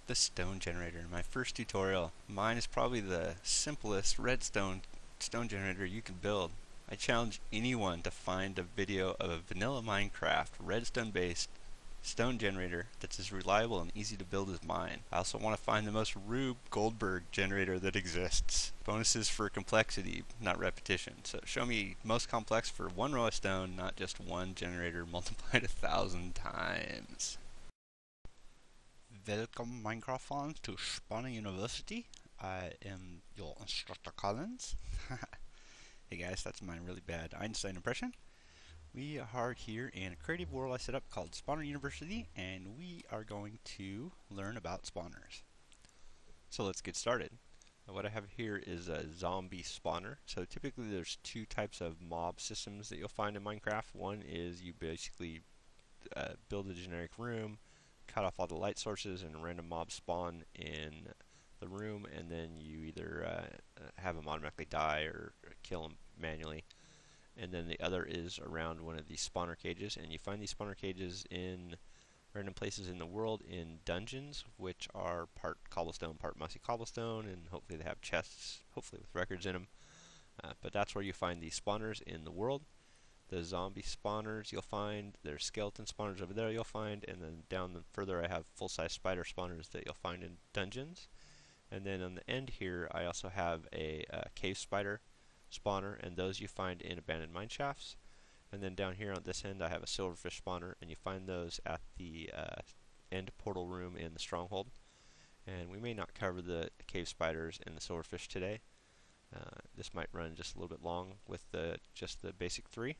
the stone generator. In my first tutorial, mine is probably the simplest redstone stone generator you can build. I challenge anyone to find a video of a vanilla Minecraft redstone based stone generator that's as reliable and easy to build as mine. I also want to find the most Rube Goldberg generator that exists. Bonuses for complexity, not repetition. So show me most complex for one row of stone, not just one generator multiplied 1,000 times. Welcome Minecraft fans to Spawner University. I am your instructor Collins. Hey guys, that's my really bad Einstein impression. We are here in a creative world I set up called Spawner University, and we are going to learn about spawners. So let's get started. What I have here is a zombie spawner. So typically there's two types of mob systems that you'll find in Minecraft. One is you basically build a generic room, cut off all the light sources, and random mobs spawn in the room, and then you either have them automatically die or kill them manually. And then the other is around one of these spawner cages, and you find these spawner cages in random places in the world in dungeons, which are part cobblestone, part mossy cobblestone, and hopefully they have chests, hopefully with records in them. But that's where you find these spawners in the world. The zombie spawners you'll find, there's skeleton spawners over there you'll find, and then down further I have full-size spider spawners that you'll find in dungeons. And then on the end here I also have a cave spider spawner, and those you find in abandoned mine shafts. And then down here on this end I have a silverfish spawner, and you find those at the end portal room in the stronghold. And we may not cover the cave spiders and the silverfish today. This might run just a little bit long with just the basic three.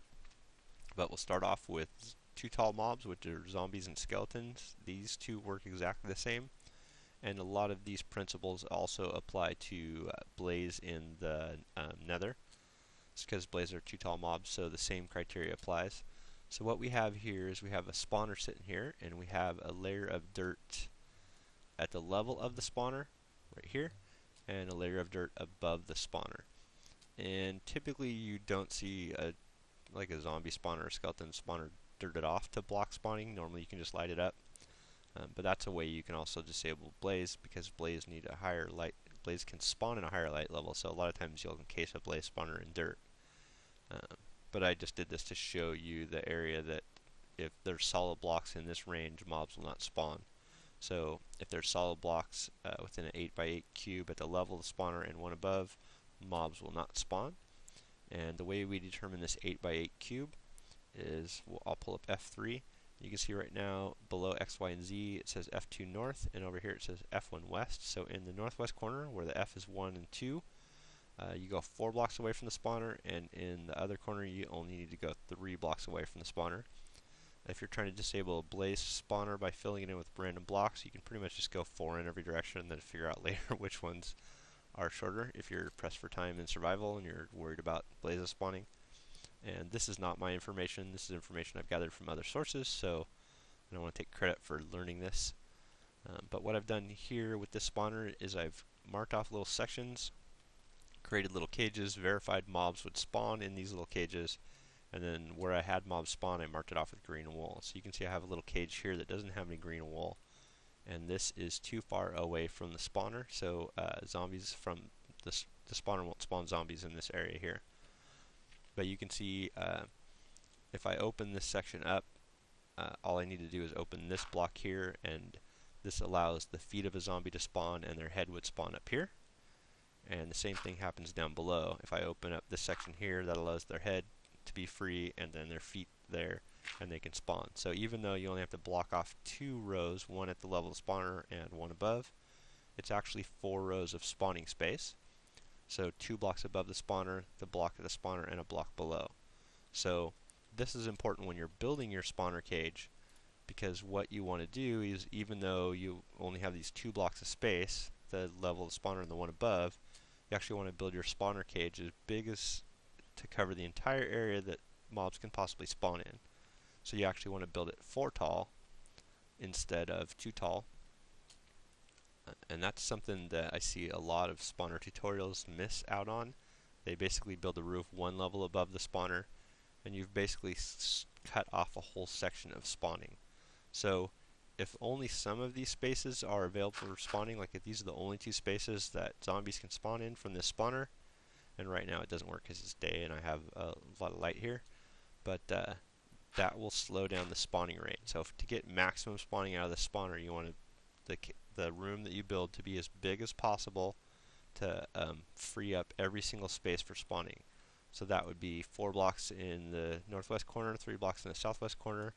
But we'll start off with two tall mobs, which are zombies and skeletons. These two work exactly the same, and a lot of these principles also apply to blaze in the nether. It's because blaze are two tall mobs, so the same criteria applies. So what we have here is we have a spawner sitting here, and we have a layer of dirt at the level of the spawner right here, and a layer of dirt above the spawner. And typically you don't see like a zombie spawner or skeleton spawner dirted off to block spawning. Normally you can just light it up, but that's a way you can also disable blaze, because blaze need a higher light. Blaze can spawn in a higher light level, so a lot of times you'll encase a blaze spawner in dirt. But I just did this to show you the area that if there's solid blocks in this range, mobs will not spawn. So if there's solid blocks within an 8x8 cube at the level of the spawner and one above, mobs will not spawn. And the way we determine this 8x8 cube is, I'll pull up F3. You can see right now below X, Y, and Z it says F2 north, and over here it says F1 west. So in the northwest corner where the F is 1 and 2, you go 4 blocks away from the spawner, and in the other corner you only need to go 3 blocks away from the spawner. If you're trying to disable a blaze spawner by filling it in with random blocks, you can pretty much just go 4 in every direction and then figure out later which ones are shorter if you're pressed for time in survival and you're worried about blazes spawning. And this is not my information, this is information I've gathered from other sources, so I don't want to take credit for learning this. But what I've done here with this spawner is I've marked off little sections, created little cages, verified mobs would spawn in these little cages, and then where I had mobs spawn I marked it off with green wool. So you can see I have a little cage here that doesn't have any green wool, and this is too far away from the spawner, so zombies from the spawner won't spawn zombies in this area here. But you can see if I open this section up, all I need to do is open this block here, and this allows the feet of a zombie to spawn, and their head would spawn up here. And the same thing happens down below. If I open up this section here, that allows their head to be free, and then their feet there, and they can spawn. So even though you only have to block off 2 rows, one at the level of the spawner and one above, it's actually 4 rows of spawning space. So 2 blocks above the spawner, the block at the spawner, and a block below. So this is important when you're building your spawner cage, because what you want to do is, even though you only have these 2 blocks of space, the level of the spawner and the one above, you actually want to build your spawner cage as big as to cover the entire area that mobs can possibly spawn in. So you actually want to build it 4 tall instead of 2 tall. And that's something that I see a lot of spawner tutorials miss out on. They basically build the roof 1 level above the spawner, and you've basically cut off a whole section of spawning. So if only some of these spaces are available for spawning, like if these are the only 2 spaces that zombies can spawn in from this spawner, and right now it doesn't work because it's day and I have a lot of light here, but that will slow down the spawning rate. So to get maximum spawning out of the spawner, you want the room that you build to be as big as possible to free up every single space for spawning. So that would be 4 blocks in the northwest corner, 3 blocks in the southwest corner,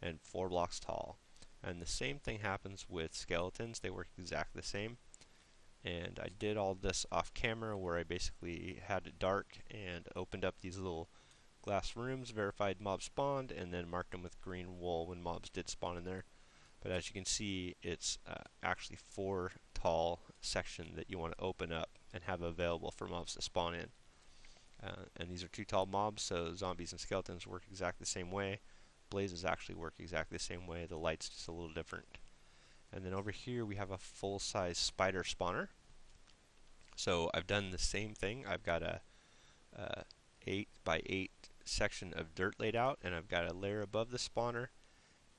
and 4 blocks tall. And the same thing happens with skeletons. They work exactly the same. And I did all this off camera where I basically had it dark and opened up these little glass rooms, verified mobs spawned, and then marked them with green wool when mobs did spawn in there. But as you can see, it's actually 4 tall section that you want to open up and have available for mobs to spawn in. And these are 2 tall mobs, so zombies and skeletons work exactly the same way. Blazes actually work exactly the same way. The light's just a little different. And then over here we have a full-size spider spawner. So I've done the same thing. I've got a 8 by 8 section of dirt laid out, and I've got a layer above the spawner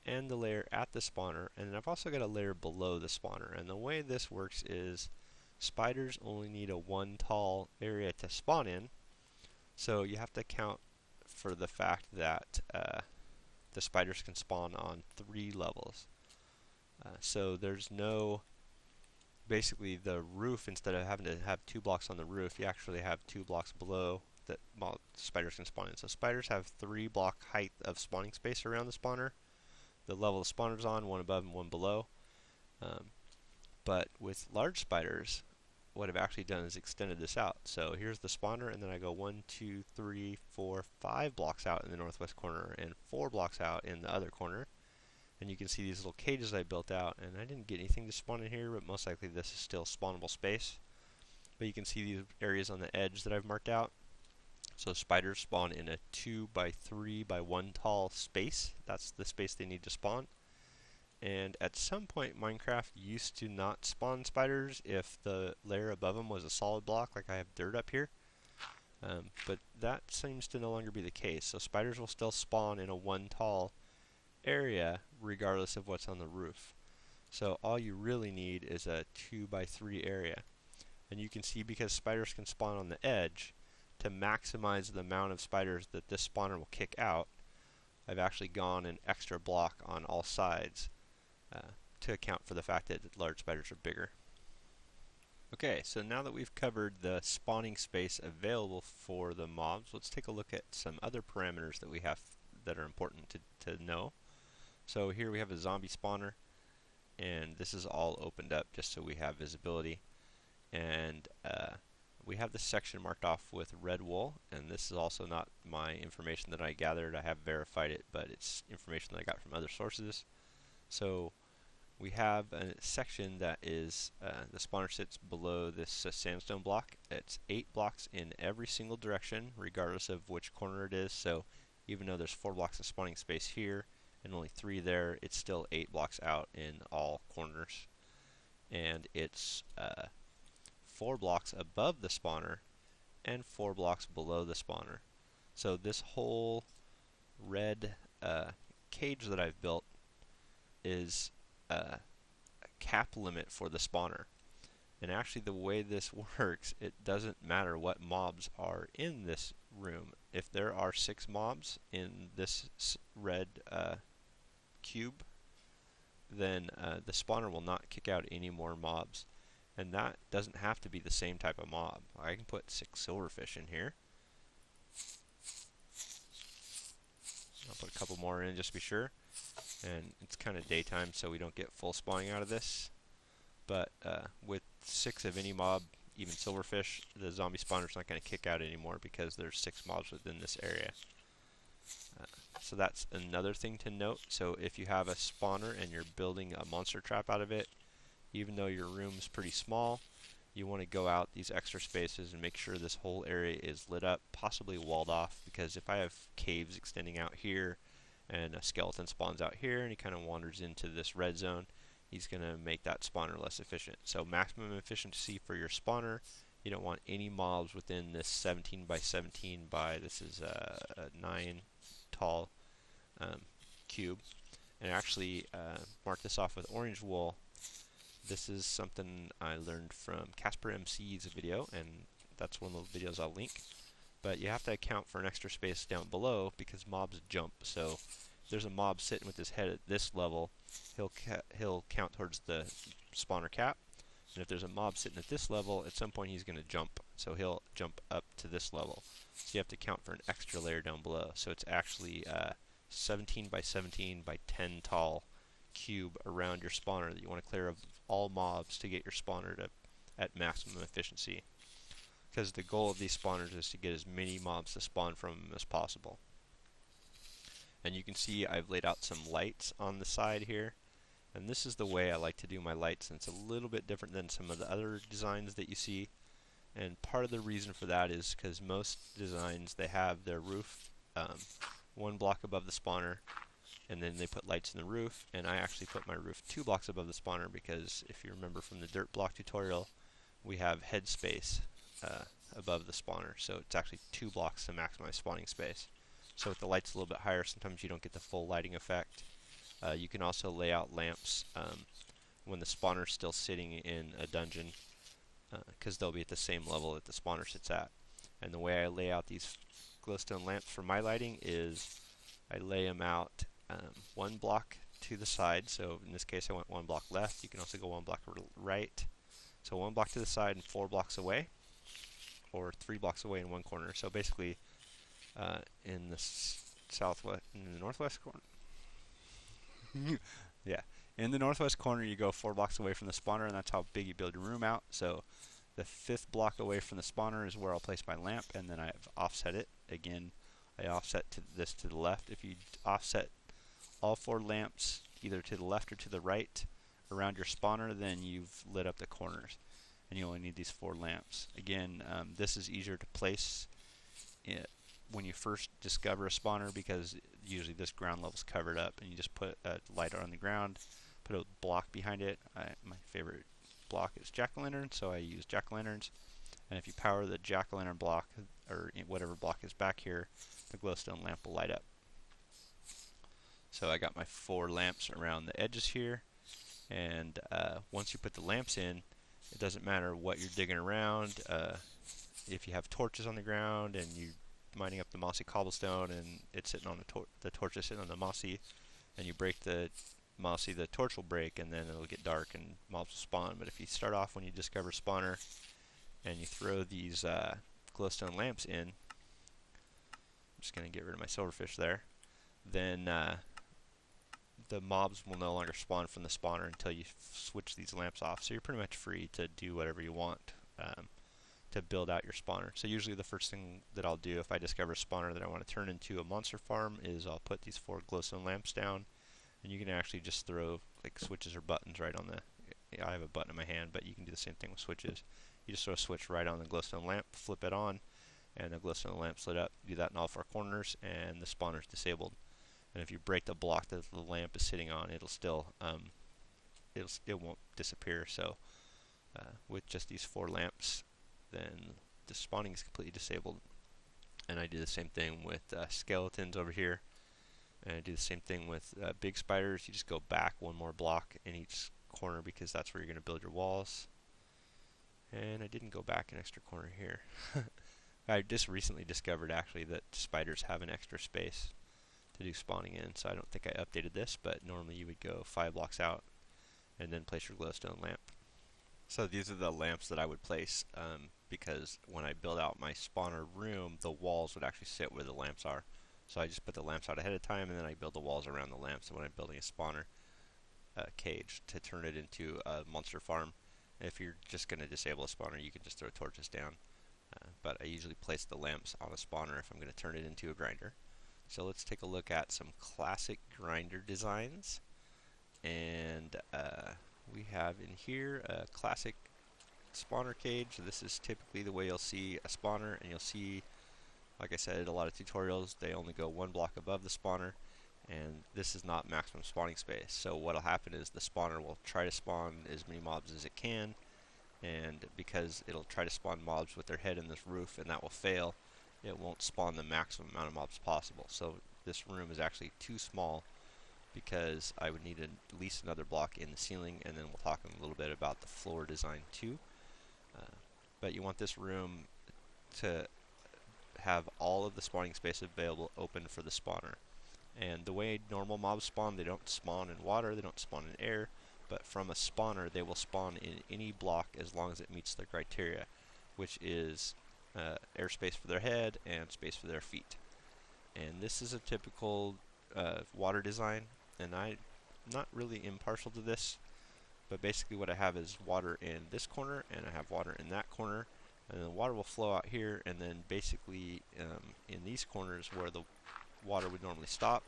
and the layer at the spawner, and then I've also got a layer below the spawner. And the way this works is spiders only need a 1 tall area to spawn in, so you have to account for the fact that the spiders can spawn on 3 levels. So there's no, basically the roof, instead of having to have 2 blocks on the roof, you actually have 2 blocks below that spiders can spawn in. So spiders have 3 block height of spawning space around the spawner. The level the spawner's on, 1 above and 1 below. But with large spiders, what I've actually done is extended this out. So here's the spawner, and then I go 1, 2, 3, 4, 5 blocks out in the northwest corner and 4 blocks out in the other corner. And you can see these little cages I built out, and I didn't get anything to spawn in here, but most likely this is still spawnable space. But you can see these areas on the edge that I've marked out. So spiders spawn in a 2 by 3 by 1 tall space. That's the space they need to spawn. And at some point, Minecraft used to not spawn spiders if the layer above them was a solid block, like I have dirt up here. But that seems to no longer be the case. So spiders will still spawn in a 1 tall area regardless of what's on the roof. So all you really need is a 2 by 3 area. And you can see, because spiders can spawn on the edge, to maximize the amount of spiders that this spawner will kick out, I've actually gone an extra block on all sides to account for the fact that large spiders are bigger. Okay, so now that we've covered the spawning space available for the mobs, let's take a look at some other parameters that we have that are important to know. So here we have a zombie spawner, and this is all opened up just so we have visibility. And we have this section marked off with red wool, and this is also not my information that I gathered. I have verified it, but it's information that I got from other sources. So we have a section that is, the spawner sits below this sandstone block. It's 8 blocks in every single direction, regardless of which corner it is. So even though there's 4 blocks of spawning space here and only 3 there, it's still 8 blocks out in all corners. And it's 4 blocks above the spawner and 4 blocks below the spawner. So this whole red cage that I've built is a cap limit for the spawner. And actually, the way this works, it doesn't matter what mobs are in this room. If there are 6 mobs in this red cube, then the spawner will not kick out any more mobs. And that doesn't have to be the same type of mob. I can put 6 silverfish in here. I'll put a couple more in just to be sure. And it's kind of daytime, so we don't get full spawning out of this. But with 6 of any mob, even silverfish, the zombie spawner's not going to kick out anymore because there's 6 mobs within this area. So that's another thing to note. So if you have a spawner and you're building a monster trap out of it, even though your room's pretty small, you want to go out these extra spaces and make sure this whole area is lit up, possibly walled off, because if I have caves extending out here and a skeleton spawns out here and he kind of wanders into this red zone, he's going to make that spawner less efficient. So maximum efficiency for your spawner, you don't want any mobs within this 17 by 17 by, this is a 9 tall cube. and actually mark this off with orange wool. This is something I learned from KaspersMC's video, and that's one of the videos I'll link. But you have to account for an extra space down below because mobs jump. So if there's a mob sitting with his head at this level, he'll count towards the spawner cap. And if there's a mob sitting at this level, at some point he's going to jump. So he'll jump up to this level. So you have to count for an extra layer down below. So it's actually 17 by 17 by 10 tall cube around your spawner that you want to clear of all mobs to get your spawner to at maximum efficiency. Because the goal of these spawners is to get as many mobs to spawn from them as possible. And you can see I've laid out some lights on the side here. And this is the way I like to do my lights, and it's a little bit different than some of the other designs that you see. And part of the reason for that is because most designs, they have their roof one block above the spawner, and then they put lights in the roof, and I actually put my roof 2 blocks above the spawner because if you remember from the dirt block tutorial, we have head space above the spawner, so it's actually 2 blocks to maximize spawning space. So with the lights a little bit higher, sometimes you don't get the full lighting effect. You can also lay out lamps when the spawner's still sitting in a dungeon, because they'll be at the same level that the spawner sits at. And the way I lay out these glowstone lamps for my lighting is I lay them out 1 block to the side. So in this case I went 1 block left. You can also go 1 block right. So 1 block to the side and 4 blocks away, or 3 blocks away in one corner. So basically in the northwest corner. Yeah, in the northwest corner you go 4 blocks away from the spawner, and that's how big you build your room out. So the 5th block away from the spawner is where I'll place my lamp, and then I've offset it. Again, I offset this to the left. If you offset all 4 lamps either to the left or to the right around your spawner, then you've lit up the corners, and you only need these 4 lamps. Again, this is easier to place when you first discover a spawner, because usually this ground level's covered up, and you just put a light on the ground, put a block behind it. My favorite block is jack-o'-lantern, so I use jack-o'-lanterns. And if you power the jack-o'-lantern block, or whatever block is back here, the glowstone lamp will light up. So I got my 4 lamps around the edges here, and once you put the lamps in, it doesn't matter what you're digging around. If you have torches on the ground and you're mining up the mossy cobblestone and it's sitting on the torch is sitting on the mossy, and you break the mossy, the torch will break, and then it'll get dark and mobs will spawn. But if you start off when you discover spawner and you throw these glowstone lamps in, I'm just going to get rid of my silverfish there, then the mobs will no longer spawn from the spawner until you switch these lamps off. So you're pretty much free to do whatever you want to build out your spawner. So usually the first thing that I'll do if I discover a spawner that I want to turn into a monster farm is I'll put these 4 glowstone lamps down, and you can actually just throw like switches or buttons right on the, I have a button in my hand, but you can do the same thing with switches. You just throw a switch right on the glowstone lamp, flip it on, and the glowstone lamp's lit up. You do that in all 4 corners, and the spawner's disabled. And if you break the block that the lamp is sitting on, it'll still it won't disappear. So with just these 4 lamps, then the spawning is completely disabled. And I do the same thing with skeletons over here, and I do the same thing with big spiders. You just go back 1 more block in each corner because that's where you're going to build your walls. And I didn't go back an extra corner here. I just recently discovered actually that spiders have an extra space to do spawning in, so I don't think I updated this, but normally you would go 5 blocks out and then place your glowstone lamp. So these are the lamps that I would place because when I build out my spawner room, the walls would actually sit where the lamps are. So I just put the lamps out ahead of time, and then I build the walls around the lamps. And when I'm building a spawner cage to turn it into a monster farm, if you're just going to disable a spawner, you can just throw torches down. But I usually place the lamps on a spawner if I'm going to turn it into a grinder. So let's take a look at some classic grinder designs. And we have in here a classic spawner cage. This is typically the way you'll see a spawner, and you'll see, like I said, a lot of tutorials, they only go 1 block above the spawner, and this is not maximum spawning space. So what'll happen is the spawner will try to spawn as many mobs as it can, and because it'll try to spawn mobs with their head in this roof, and that will fail, it won't spawn the maximum amount of mobs possible. So this room is actually too small because I would need at least another block in the ceiling, and then we'll talk a little bit about the floor design too. But you want this room to have all of the spawning space available open for the spawner. And the way normal mobs spawn, they don't spawn in water, they don't spawn in air, but from a spawner they will spawn in any block as long as it meets their criteria, which is airspace for their head and space for their feet. And this is a typical water design, and I'm not really impartial to this, but basically what I have is water in this corner, and I have water in that corner, and then the water will flow out here, and then basically in these corners where the water would normally stop.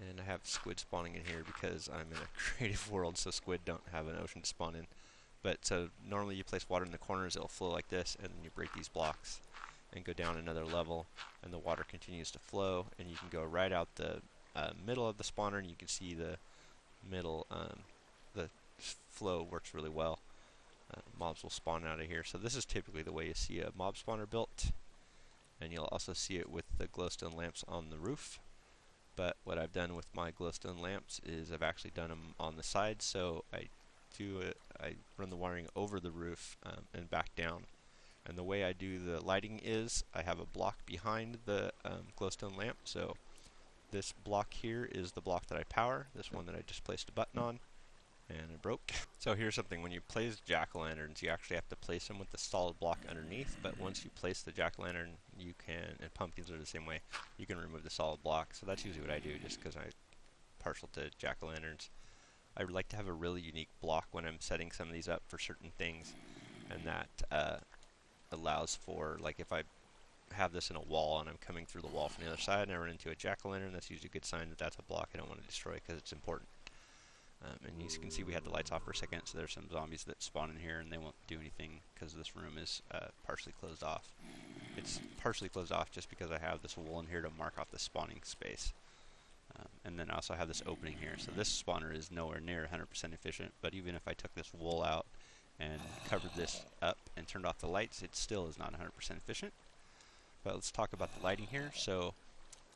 And I have squid spawning in here because I'm in a creative world, so squid don't have an ocean to spawn in. But so normally you place water in the corners, it'll flow like this, and then you break these blocks and go down another level, and the water continues to flow, and you can go right out the middle of the spawner, and you can see the middle, the flow works really well. Mobs will spawn out of here. So this is typically the way you see a mob spawner built, and you'll also see it with the glowstone lamps on the roof. But what I've done with my glowstone lamps is I've actually done them on the sides, so I run the wiring over the roof and back down. And the way I do the lighting is I have a block behind the glowstone lamp, so this block here is the block that I power, this one that I just placed a button on, and it broke. So here's something, when you place jack-o'-lanterns, you actually have to place them with the solid block underneath, but once you place the jack-o'-lantern, you can, and pumpkins are the same way, you can remove the solid block. So that's usually what I do, just because I'm partial to jack-o'-lanterns. I would like to have a really unique block when I'm setting some of these up for certain things, and that allows for, like, if I have this in a wall and I'm coming through the wall from the other side and I run into a jack-o'-lantern, that's usually a good sign that that's a block I don't want to destroy because it's important. And as you can see, we had the lights off for a second, so there's some zombies that spawn in here and they won't do anything because this room is partially closed off. It's partially closed off just because I have this wool in here to mark off the spawning space. And then I also have this opening here, so this spawner is nowhere near 100% efficient, but even if I took this wool out and covered this up and turned off the lights, it still is not 100% efficient. But let's talk about the lighting here. So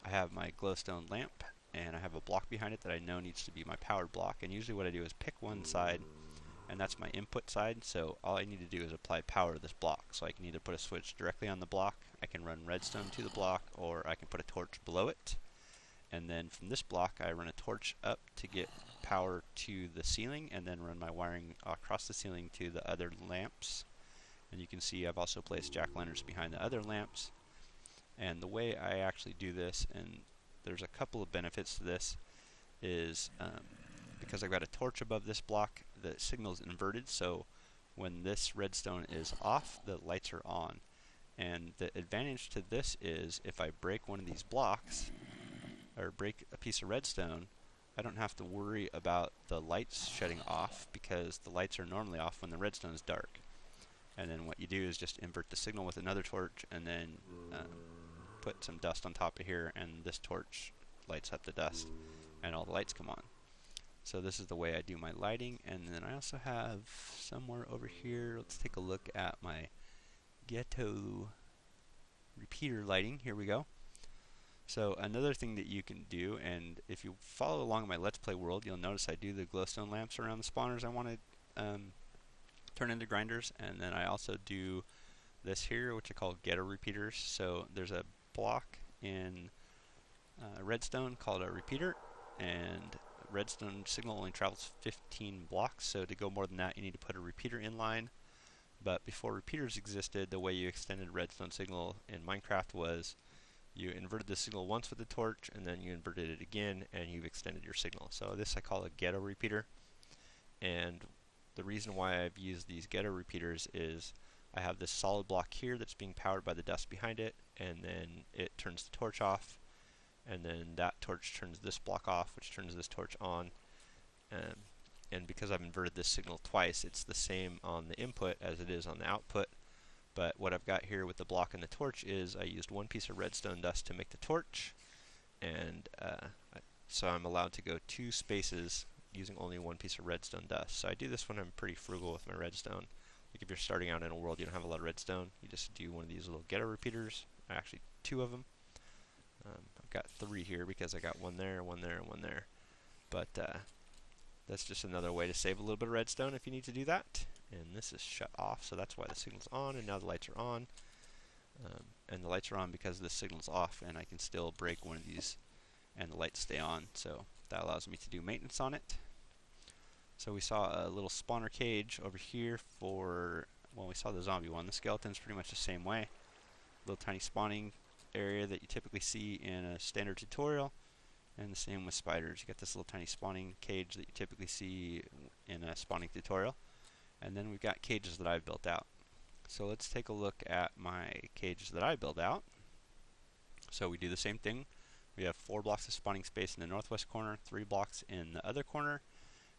I have my glowstone lamp, and I have a block behind it that I know needs to be my powered block, and usually what I do is pick one side, and that's my input side, so all I need to do is apply power to this block. So I can either put a switch directly on the block, I can run redstone to the block, or I can put a torch below it, and then from this block I run a torch up to get power to the ceiling, and then run my wiring across the ceiling to the other lamps. And you can see I've also placed jack-o'-lanterns behind the other lamps. And the way I actually do this, and there's a couple of benefits to this, is because I've got a torch above this block, the signal is inverted, so when this redstone is off, the lights are on. And the advantage to this is if I break one of these blocks, or break a piece of redstone, I don't have to worry about the lights shutting off because the lights are normally off when the redstone is dark. And then what you do is just invert the signal with another torch, and then put some dust on top of here, and this torch lights up the dust and all the lights come on. So this is the way I do my lighting. And then I also have somewhere over here, let's take a look at my ghetto repeater lighting. Here we go. So another thing that you can do, and if you follow along in my Let's Play world, you'll notice I do the glowstone lamps around the spawners I want to turn into grinders, and then I also do this here, which I call ghetto repeaters. So there's a block in redstone called a repeater, and redstone signal only travels 15 blocks, so to go more than that you need to put a repeater in line. But before repeaters existed, the way you extended redstone signal in Minecraft was you inverted the signal once with the torch, and then you inverted it again, and you've extended your signal. So this I call a ghetto repeater. And the reason why I've used these ghetto repeaters is I have this solid block here that's being powered by the dust behind it, and then it turns the torch off, and then that torch turns this block off, which turns this torch on. And because I've inverted this signal twice, it's the same on the input as it is on the output. But what I've got here with the block and the torch is I used one piece of redstone dust to make the torch, and so I'm allowed to go 2 spaces using only one piece of redstone dust. So I do this when I'm pretty frugal with my redstone. Like if you're starting out in a world you don't have a lot of redstone, you just do one of these little ghetto repeaters, actually 2 of them, I've got 3 here because I got 1 there, 1 there, and 1 there. But that's just another way to save a little bit of redstone if you need to do that. And this is shut off, so that's why the signal's on, and now the lights are on. And the lights are on because the signal's off, and I can still break one of these and the lights stay on, so that allows me to do maintenance on it. So we saw a little spawner cage over here for, well, we saw the zombie one. The skeleton's pretty much the same way. Little tiny spawning area that you typically see in a standard tutorial, and the same with spiders. You got this little tiny spawning cage that you typically see in a spawning tutorial. And then we've got cages that I've built out. So let's take a look at my cages that I built out. So we do the same thing. We have 4 blocks of spawning space in the northwest corner, 3 blocks in the other corner,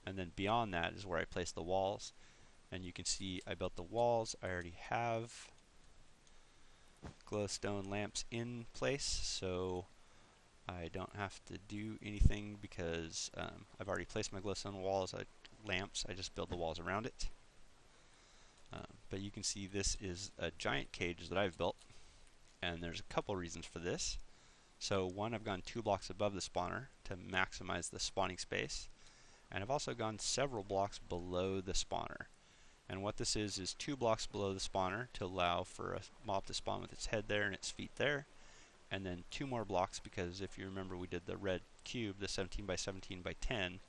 and then beyond that is where I place the walls. And you can see I built the walls. I already have glowstone lamps in place, so I don't have to do anything because I've already placed my glowstone walls, lamps. I just build the walls around it. But you can see this is a giant cage that I've built, and there's a couple reasons for this. So one, I've gone 2 blocks above the spawner to maximize the spawning space, and I've also gone several blocks below the spawner. And what this is 2 blocks below the spawner to allow for a mob to spawn with its head there and its feet there, and then 2 more blocks because if you remember we did the red cube, the 17 by 17 by 10,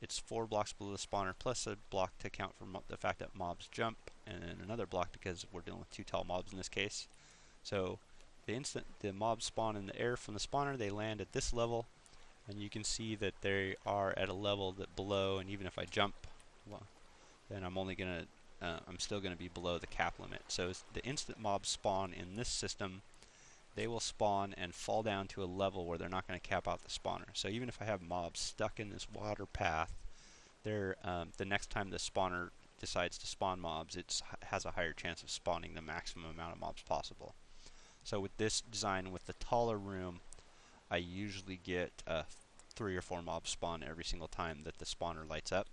it's 4 blocks below the spawner plus a block to account for the fact that mobs jump, and then another block because we're dealing with 2 tall mobs in this case. So the instant the mobs spawn in the air from the spawner, they land at this level, and you can see that they are at a level that below, and even if I jump, well, then I'm still gonna be below the cap limit. So the instant mobs spawn in this system, they will spawn and fall down to a level where they're not going to cap out the spawner. So even if I have mobs stuck in this water path, the next time the spawner decides to spawn mobs, it has a higher chance of spawning the maximum amount of mobs possible. So with this design, with the taller room, I usually get 3 or 4 mobs spawn every single time that the spawner lights up.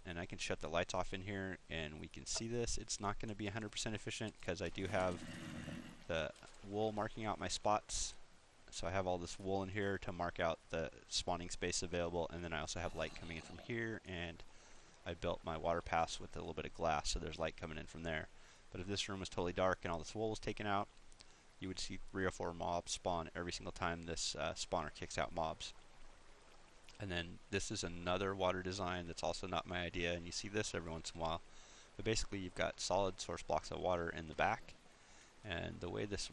And I can shut the lights off in here, and we can see this. It's not going to be 100% efficient because I do have the wool marking out my spots. So I have all this wool in here to mark out the spawning space available, and then I also have light coming in from here, and I built my water paths with a little bit of glass, so there's light coming in from there. But if this room was totally dark and all this wool was taken out, you would see 3 or 4 mobs spawn every single time this spawner kicks out mobs. And then this is another water design that's also not my idea, and you see this every once in a while. But basically you've got solid source blocks of water in the back, and the way this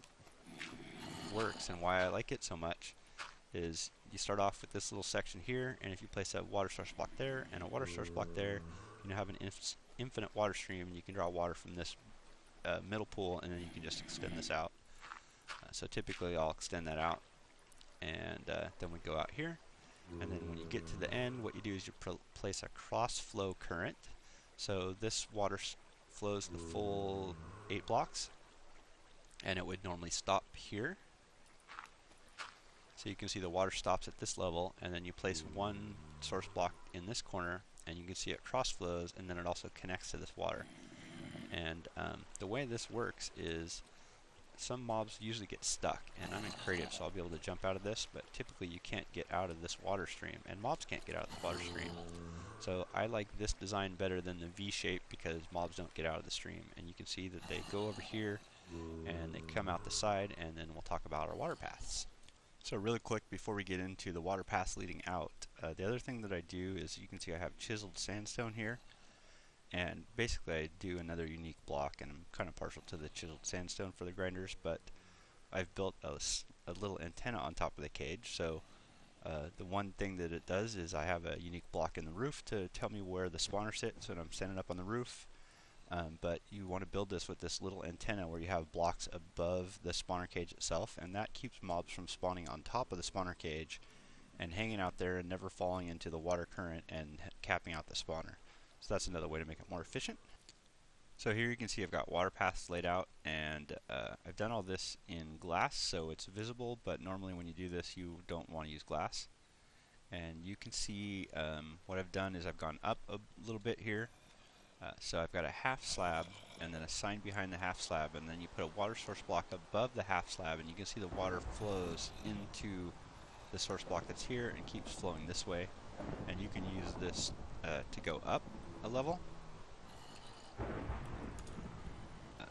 works and why I like it so much is you start off with this little section here, and if you place a water source block there and a water source block there, you have an infinite water stream, and you can draw water from this middle pool, and then you can just extend this out. So typically I'll extend that out, and then we go out here, and then when you get to the end, what you do is you place a cross flow current. So this water flows the full 8 blocks, and it would normally stop here. So you can see the water stops at this level, and then you place 1 source block in this corner, and you can see it cross flows, and then it also connects to this water. And the way this works is some mobs usually get stuck, and I'm in creative, so I'll be able to jump out of this, but typically you can't get out of this water stream, and mobs can't get out of the water stream. So I like this design better than the V shape because mobs don't get out of the stream, and you can see that they go over here and they come out the side, and then we'll talk about our water paths. So really quick before we get into the water paths leading out, the other thing that I do is you can see I have chiseled sandstone here, and basically I do another unique block, and I'm kind of partial to the chiseled sandstone for the grinders, but I've built a little antenna on top of the cage. So the one thing that it does is I have a unique block in the roof to tell me where the spawner sits, and I'm standing up on the roof. But you want to build this with this little antenna where you have blocks above the spawner cage itself, and that keeps mobs from spawning on top of the spawner cage and hanging out there and never falling into the water current and capping out the spawner. So that's another way to make it more efficient. So here you can see I've got water paths laid out, and I've done all this in glass so it's visible, but normally when you do this you don't want to use glass. And you can see what I've done is I've gone up a little bit here, So I've got a half slab and then a sign behind the half slab, and then you put a water source block above the half slab, and you can see the water flows into the source block that's here and keeps flowing this way. And you can use this to go up a level.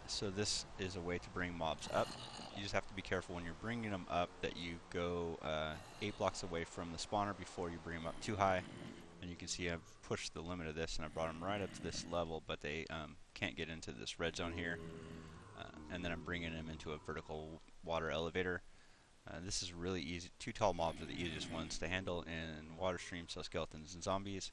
So this is a way to bring mobs up. You just have to be careful when you're bringing them up that you go 8 blocks away from the spawner before you bring them up too high. And you can see I've pushed the limit of this and I brought them right up to this level, but they can't get into this red zone here. And then I'm bringing them into a vertical water elevator. This is really easy. 2 tall mobs are the easiest ones to handle in water streams, so skeletons and zombies.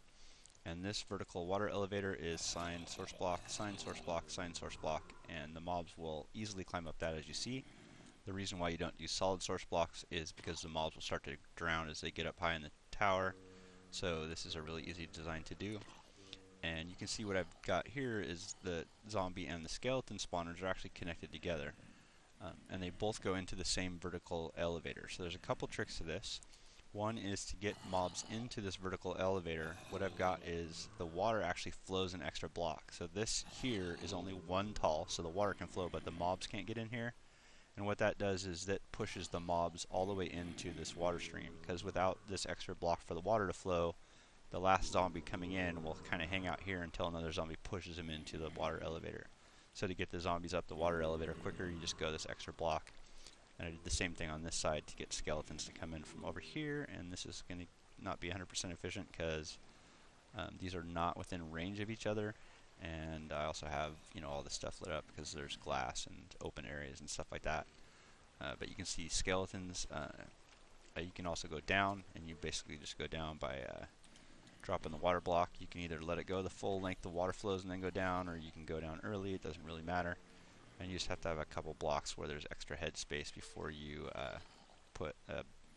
And this vertical water elevator is sign, source block, sign, source block, sign, source block, and the mobs will easily climb up that, as you see. The reason why you don't use solid source blocks is because the mobs will start to drown as they get up high in the tower. So this is a really easy design to do. And you can see what I've got here is the zombie and the skeleton spawners are actually connected together. And they both go into the same vertical elevator. So there's a couple tricks to this. One is to get mobs into this vertical elevator. What I've got is the water actually flows an extra block. So this here is only 1 tall, so the water can flow, but the mobs can't get in here. And what that does is that pushes the mobs all the way into this water stream, because without this extra block for the water to flow, the last zombie coming in will kind of hang out here until another zombie pushes him into the water elevator. So to get the zombies up the water elevator quicker, you just go this extra block. And I did the same thing on this side to get skeletons to come in from over here, and this is going to not be 100% efficient because these are not within range of each other. And I also have, all this stuff lit up because there's glass and open areas and stuff like that. But you can see skeletons. You can also go down, and you basically just go down by dropping the water block. You can either let it go the full length the water flows and then go down, or you can go down early. It doesn't really matter. And you just have to have a couple blocks where there's extra head space before you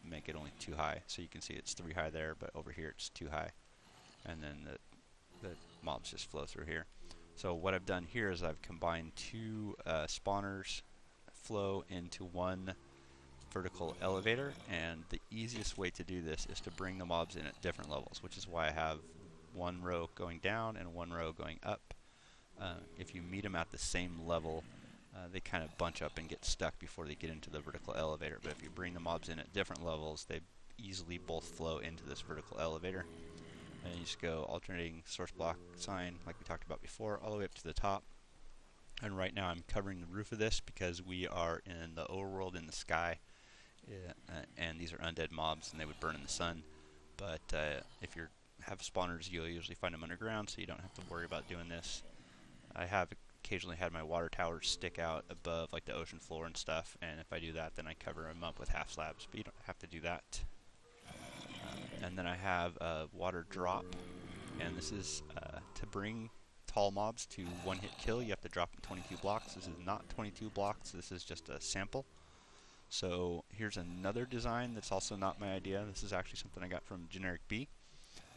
make it only 2 high. So you can see it's 3 high there, but over here it's 2 high. And then the mobs just flow through here. So what I've done here is I've combined 2 spawners flow into 1 vertical elevator, and the easiest way to do this is to bring the mobs in at different levels, which is why I have 1 row going down and 1 row going up. If you meet them at the same level, they kind of bunch up and get stuck before they get into the vertical elevator. But if you bring the mobs in at different levels, they easily both flow into this vertical elevator. And you just go alternating source block sign, like we talked about before, all the way up to the top. And right now I'm covering the roof of this because we are in the overworld in the sky, and these are undead mobs and they would burn in the sun. But if you have spawners, you'll usually find them underground, so you don't have to worry about doing this. I have occasionally had my water towers stick out above like the ocean floor and stuff, and if I do that then I cover them up with half slabs, but you don't have to do that. And then I have a water drop, and this is to bring tall mobs to 1-hit kill. You have to drop them 22 blocks. This is not 22 blocks, this is just a sample. So here's another design that's also not my idea. This is actually something I got from Generikb.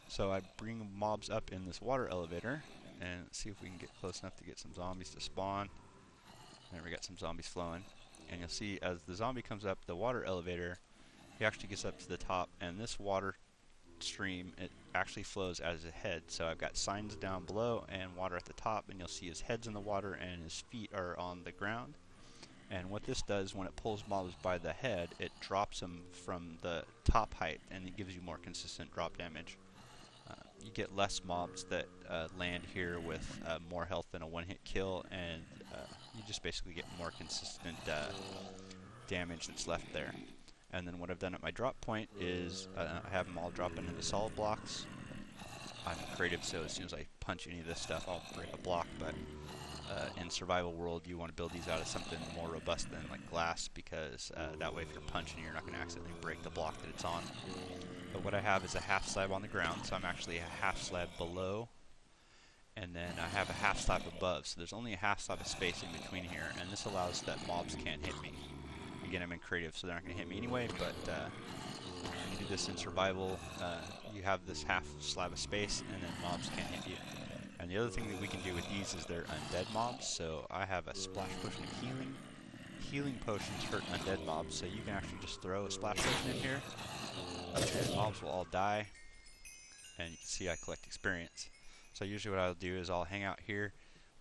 So I bring mobs up in this water elevator, and see if we can get close enough to get some zombies to spawn. There, we got some zombies flowing. And you'll see as the zombie comes up the water elevator, he actually gets up to the top, and this water stream, it actually flows as a head. So I've got signs down below and water at the top, and you'll see his head's in the water and his feet are on the ground. And what this does, when it pulls mobs by the head, it drops them from the top height, and it gives you more consistent drop damage. You get less mobs that land here with more health than a 1-hit kill, and you just basically get more consistent damage that's left there. And then what I've done at my drop point is I have them all drop into the solid blocks. I'm creative, so as soon as I punch any of this stuff, I'll break a block, but in survival world you want to build these out of something more robust than like glass, because that way if you're punching you're not going to accidentally break the block that it's on. But what I have is a half slab on the ground, so I'm actually a half slab below, and then I have a half slab above, so there's only a half slab of space in between here, and this allows that mobs can't hit me. Again, I'm in creative, so they're not going to hit me anyway, but when you do this in survival, you have this half slab of space, and then mobs can't hit you. And the other thing that we can do with these is they're undead mobs, so I have a splash potion of healing. Healing potions hurt undead mobs, so you can actually just throw a splash potion in here, and mobs will all die, and you can see I collect experience. So usually what I'll do is I'll hang out here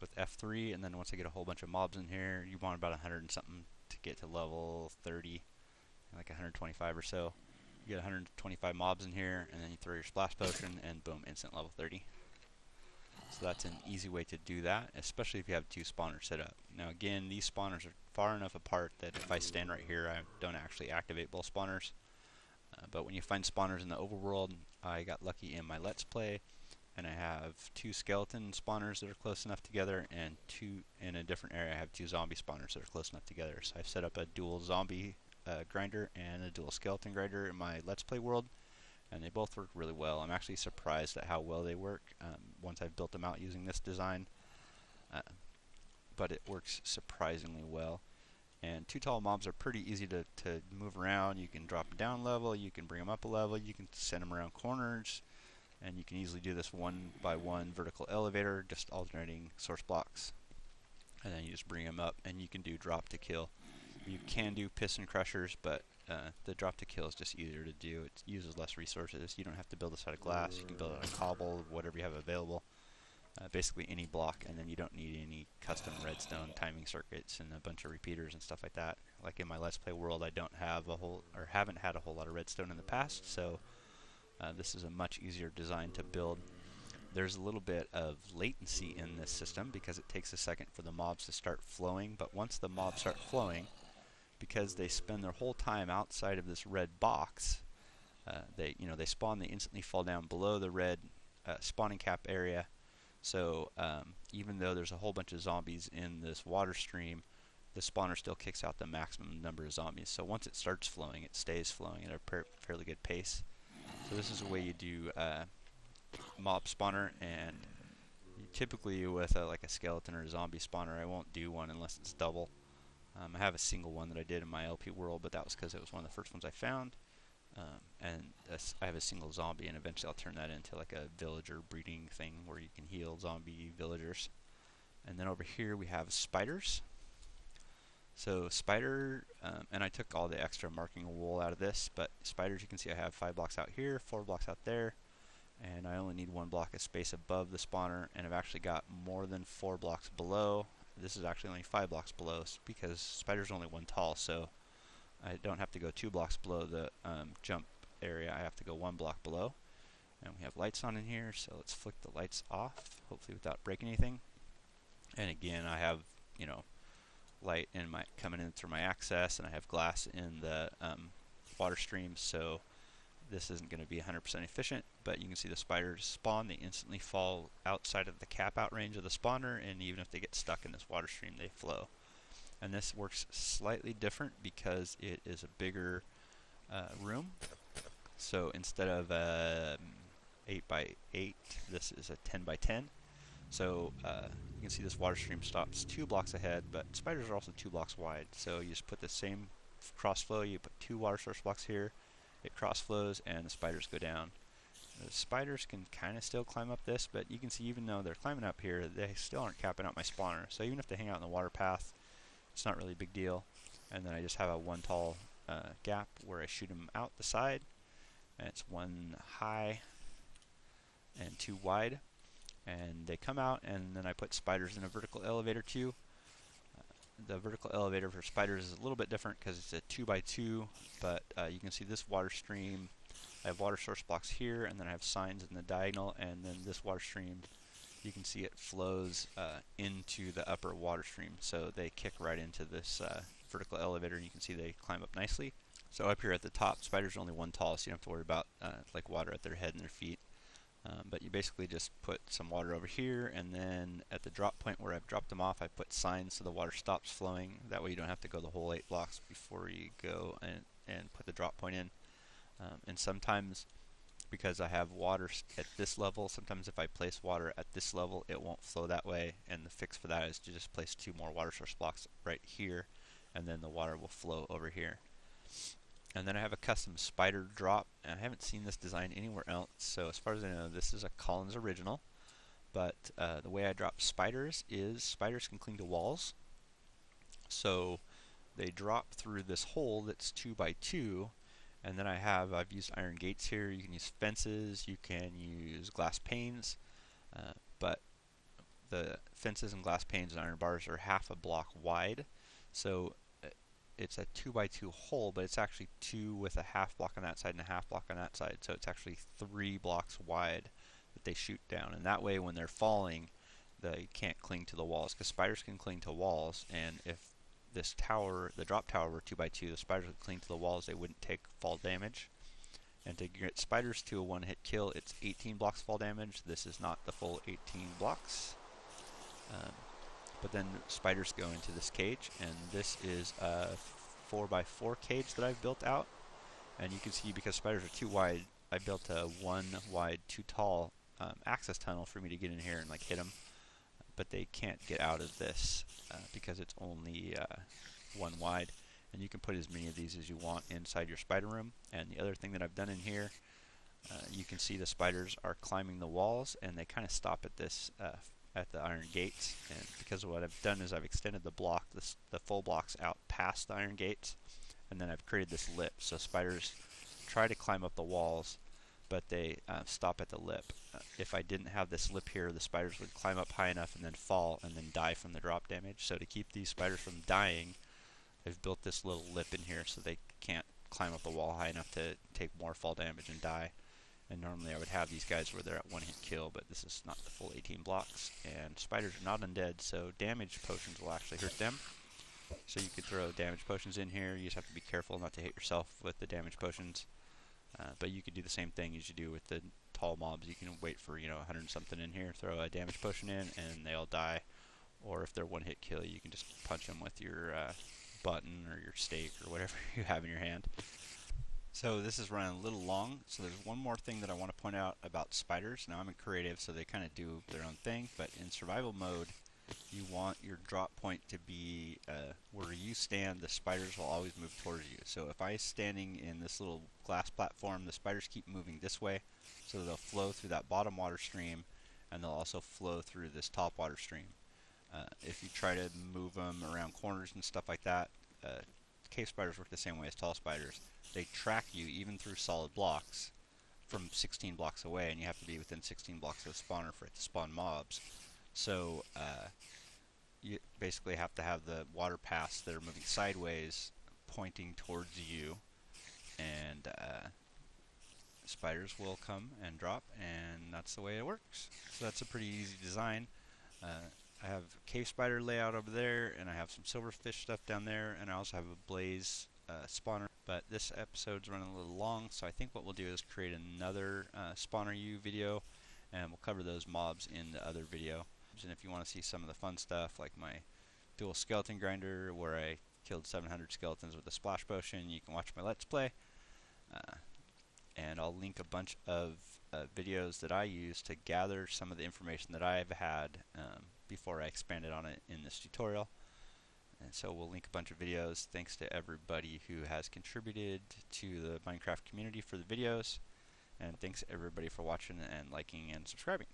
with F3, and then once I get a whole bunch of mobs in here, you want about 100 and something to get to level 30, like 125 or so. You get 125 mobs in here, and then you throw your splash potion, and boom, instant level 30. So that's an easy way to do that, especially if you have 2 spawners set up. Now again, these spawners are far enough apart that if I stand right here, I don't actually activate both spawners. But when you find spawners in the overworld, I got lucky in my Let's Play, and I have 2 skeleton spawners that are close enough together, and 2 in a different area I have 2 zombie spawners that are close enough together. So I've set up a dual zombie grinder and a dual skeleton grinder in my Let's Play world, and they both work really well. I'm actually surprised at how well they work once I've built them out using this design, but it works surprisingly well. And 2 tall mobs are pretty easy to move around. You can drop them down level, you can bring them up a level, you can send them around corners, and you can easily do this 1 by 1 vertical elevator, just alternating source blocks. And then you just bring them up, and you can do drop to kill. You can do piston crushers, but the drop to kill is just easier to do. It uses less resources. You don't have to build this out of glass. You can build it out of cobble, whatever you have available. Basically any block, and then you don't need any custom redstone timing circuits and a bunch of repeaters and stuff like that. Like in my Let's Play world, I don't have a whole, or haven't had a whole lot of redstone in the past, so this is a much easier design to build. There's a little bit of latency in this system because it takes a second for the mobs to start flowing, but once the mobs start flowing, because they spend their whole time outside of this red box, they spawn, they instantly fall down below the red spawning cap area. So even though there's a whole bunch of zombies in this water stream, the spawner still kicks out the maximum number of zombies. So once it starts flowing, it stays flowing at a fairly good pace. So this is a way you do mob spawner, and typically with like a skeleton or a zombie spawner, I won't do one unless it's double. I have a single one that I did in my LP world, but that was because it was one of the first ones I found. And I have a single zombie, and eventually I'll turn that into like a villager breeding thing where you can heal zombie villagers. And then over here we have spiders. So spider, and I took all the extra marking wool out of this, but spiders, you can see I have 5 blocks out here, 4 blocks out there, and I only need 1 block of space above the spawner, and I've actually got more than 4 blocks below. This is actually only 5 blocks below because spiders are only 1 tall, so I don't have to go 2 blocks below the jump area. I have to go 1 block below. And we have lights on in here, so let's flick the lights off, hopefully without breaking anything. And again, I have, light in my coming in through my access, and I have glass in the water stream, so this isn't going to be 100% efficient, but you can see the spiders spawn. They instantly fall outside of the cap out range of the spawner, and even if they get stuck in this water stream, they flow. And this works slightly different because it is a bigger room. So instead of 8 by 8, this is a 10 by 10. So you can see this water stream stops 2 blocks ahead, but spiders are also 2 blocks wide. So you just put the same cross flow, you put 2 water source blocks here, it cross flows, and the spiders go down. The spiders can kind of still climb up this, but you can see even though they're climbing up here, they still aren't capping out my spawner. So even if they hang out in the water path, it's not really a big deal. And then I just have a 1 tall gap where I shoot them out the side, and it's 1 high and 2 wide, and they come out, and then I put spiders in a vertical elevator too. The vertical elevator for spiders is a little bit different because it's a 2 by 2, but you can see this water stream, I have water source blocks here, and then I have signs in the diagonal, and then this water stream, you can see it flows into the upper water stream, so they kick right into this vertical elevator, and you can see they climb up nicely. So up here at the top, spiders are only 1 tall, so you don't have to worry about like water at their head and their feet. But you basically just put some water over here, and then at the drop point where I've dropped them off, I put signs so the water stops flowing. That way you don't have to go the whole 8 blocks before you go and put the drop point in. And sometimes, because I have water at this level, sometimes if I place water at this level, it won't flow that way, and the fix for that is to just place 2 more water source blocks right here, and then the water will flow over here. And then I have a custom spider drop, and I haven't seen this design anywhere else, so as far as I know, this is a Kollins original. But the way I drop spiders is spiders can cling to walls, so they drop through this hole that's 2 by 2, and then I've used iron gates here. You can use fences, you can use glass panes, but the fences and glass panes and iron bars are half a block wide, so it's a 2x2 hole, but it's actually 2 with a half block on that side and a half block on that side, so it's actually 3 blocks wide that they shoot down, and that way when they're falling they can't cling to the walls, because spiders can cling to walls, and if this tower, the drop tower, were 2x2, the spiders would cling to the walls, they wouldn't take fall damage. And to get spiders to a one-hit kill, it's 18 blocks fall damage. This is not the full 18 blocks. But then spiders go into this cage, and this is a 4x4 cage that I've built out. And you can see, because spiders are too wide, I built a 1 wide, 2 tall access tunnel for me to get in here and like hit them. But they can't get out of this because it's only 1 wide. And you can put as many of these as you want inside your spider room. And the other thing that I've done in here, you can see the spiders are climbing the walls, and they kind of stop at this at the iron gates. And because of what I've done is I've extended the block, the full blocks out past the iron gates, and then I've created this lip. So spiders try to climb up the walls, but they stop at the lip. If I didn't have this lip here, the spiders would climb up high enough and then fall and then die from the drop damage. So to keep these spiders from dying, I've built this little lip in here so they can't climb up the wall high enough to take more fall damage and die. And normally I would have these guys where they're at 1-hit kill, but this is not the full 18 blocks. And spiders are not undead, so damage potions will actually hurt them. So you could throw damage potions in here. You just have to be careful not to hit yourself with the damage potions. But you could do the same thing as you do with the tall mobs. You can wait for 100 something in here, throw a damage potion in, and they all die. Or if they're 1-hit kill, you can just punch them with your button or your stake or whatever you have in your hand. So this is running a little long, so there's one more thing that I want to point out about spiders. Now I'm in creative, so they kind of do their own thing, but in survival mode, you want your drop point to be where you stand, the spiders will always move towards you. So if I'm standing in this little glass platform, the spiders keep moving this way, so they'll flow through that bottom water stream, and they'll also flow through this top water stream. If you try to move them around corners and stuff like that, cave spiders work the same way as tall spiders. They track you even through solid blocks from 16 blocks away, and you have to be within 16 blocks of the spawner for it to spawn mobs. So you basically have to have the water paths that are moving sideways pointing towards you, and spiders will come and drop, and that's the way it works. So that's a pretty easy design. I have cave spider layout over there, and I have some silverfish stuff down there, and I also have a blaze spawner. But this episode's running a little long, so I think what we'll do is create another spawner U video, and we'll cover those mobs in the other video. And if you want to see some of the fun stuff, like my dual skeleton grinder, where I killed 700 skeletons with a splash potion, you can watch my Let's Play. And I'll link a bunch of videos that I use to gather some of the information that I've had before I expanded on it in this tutorial. And so we'll link a bunch of videos. Thanks to everybody who has contributed to the Minecraft community for the videos. And thanks everybody for watching and liking and subscribing.